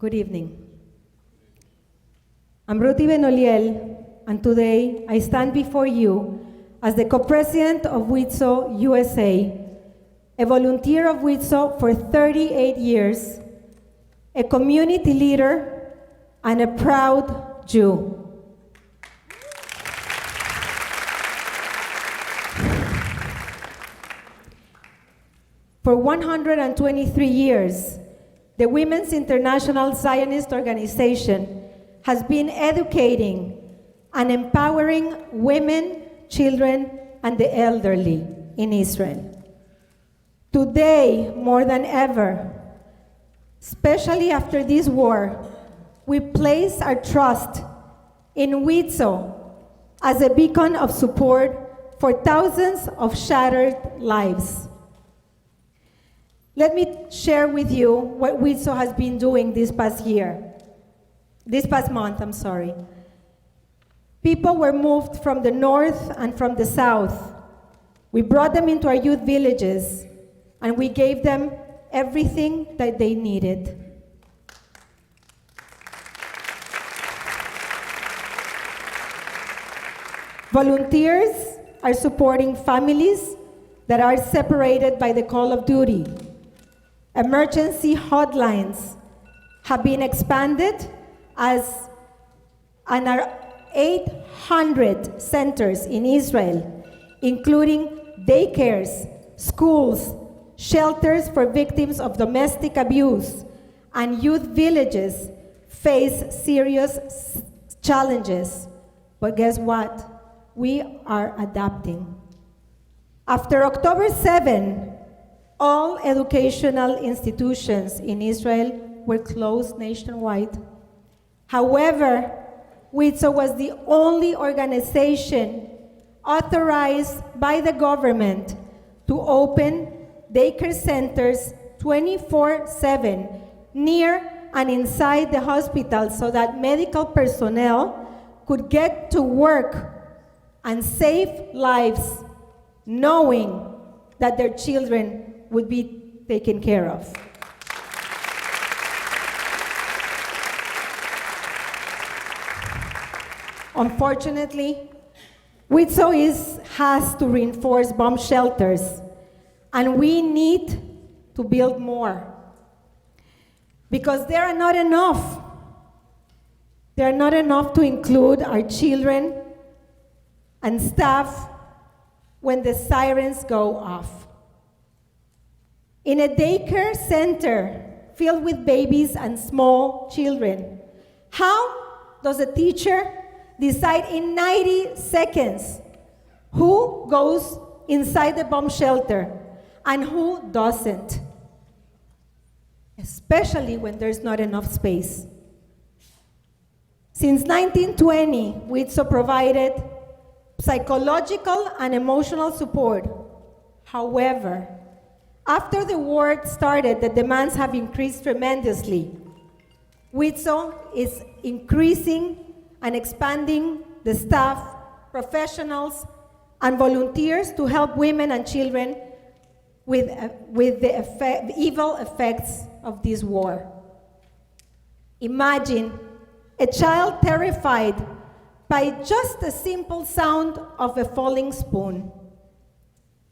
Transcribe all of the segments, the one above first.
Good evening. I'm Ruthy Benoliel, and today I stand before you as the co-president of WIZO USA, a volunteer of WIZO for 38 years, a community leader, and a proud Jew. For 123 years, the Women's International Zionist Organization has been educating and empowering women, children, and the elderly in Israel. Today, more than ever, especially after this war, we place our trust in WIZO as a beacon of support for thousands of shattered lives. Let me share with you what WIZO has been doing this past month. People were moved from the north and from the south. We brought them into our youth villages, and we gave them everything that they needed. Volunteers are supporting families that are separated by the call of duty. Emergency hotlines have been expanded and are 800 centers in Israel, including daycares, schools, shelters for victims of domestic abuse, and youth villages face serious challenges. But guess what? We are adapting. After October 7, all educational institutions in Israel were closed nationwide. However, WIZO was the only organization authorized by the government to open daycare centers 24/7 near and inside the hospital so that medical personnel could get to work and save lives, knowing that their children would be taken care of. Unfortunately, WIZO has to reinforce bomb shelters, and we need to build more because there are not enough. There are not enough to include our children and staff when the sirens go off. In a daycare center filled with babies and small children, how does a teacher decide in 90 seconds who goes inside the bomb shelter and who doesn't? Especially when there's not enough space. Since 1920, WIZO provided psychological and emotional support. However, after the war started, the demands have increased tremendously. WIZO is increasing and expanding the staff, professionals, and volunteers to help women and children with the evil effects of this war. Imagine a child terrified by just a simple sound of a falling spoon,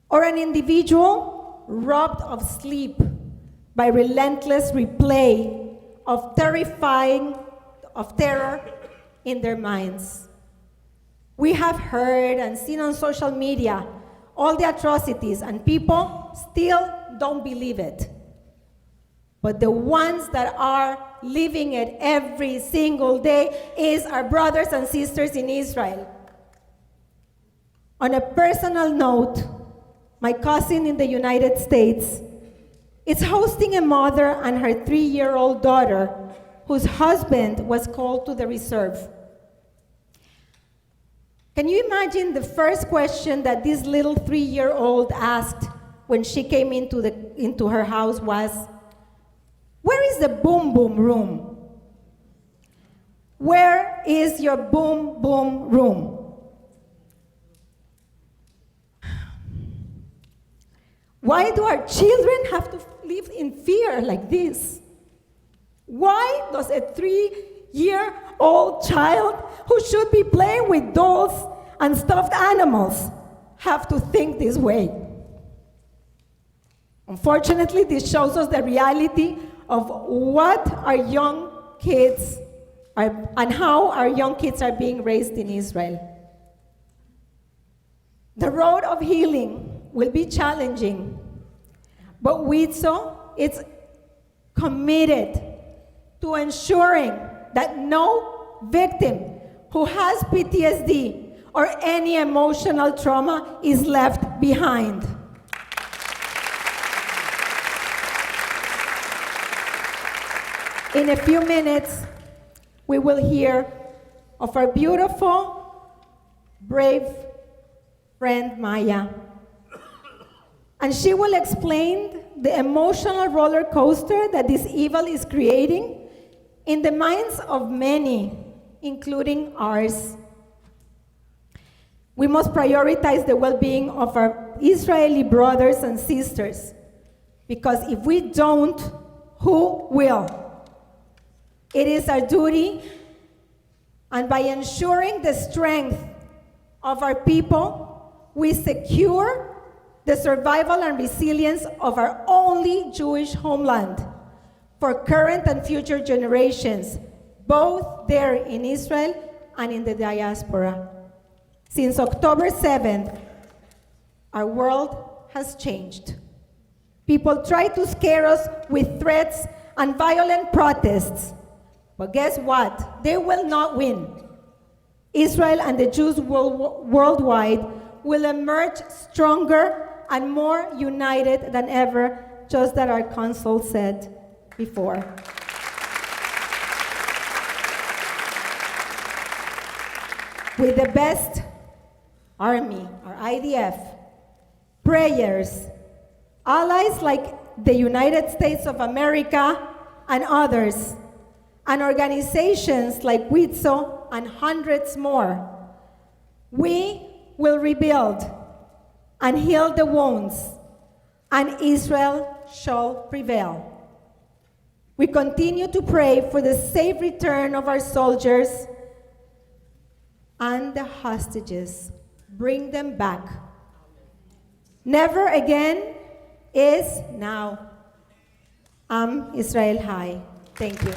or an individual robbed of sleep by relentless replay of terror in their minds. We have heard and seen on social media all the atrocities, and people still don't believe it. But the ones that are living it every single day is our brothers and sisters in Israel. On a personal note, my cousin in the United States is hosting a mother and her 3-year-old daughter whose husband was called to the reserve. Can you imagine the first question that this little 3-year-old asked when she came into her house was, "Where is the boom boom room? Where is your boom boom room?" Why do our children have to live in fear like this? Why does a 3-year-old child who should be playing with dolls and stuffed animals have to think this way? Unfortunately, this shows us the reality of what our young kids are and how our young kids are being raised in Israel. The road of healing will be challenging, but WIZO is committed to ensuring that no victim who has PTSD or any emotional trauma is left behind. In a few minutes, we will hear of our beautiful, brave friend Maya. And she will explain the emotional roller coaster that this evil is creating in the minds of many, including ours. We must prioritize the well-being of our Israeli brothers and sisters, because if we don't, who will? It is our duty, and by ensuring the strength of our people, we secure the survival and resilience of our only Jewish homeland for current and future generations, both there in Israel and in the diaspora. Since October 7th, our world has changed. People try to scare us with threats and violent protests. But guess what? They will not win. Israel and the Jews worldwide will emerge stronger and more united than ever, just as our consul said before. With the best army, our IDF, prayers, allies like the United States of America and others, and organizations like WIZO and hundreds more, we will rebuild and heal the wounds, and Israel shall prevail. We continue to pray for the safe return of our soldiers and the hostages. Bring them back. Never again is now. Am Israel High. Thank you.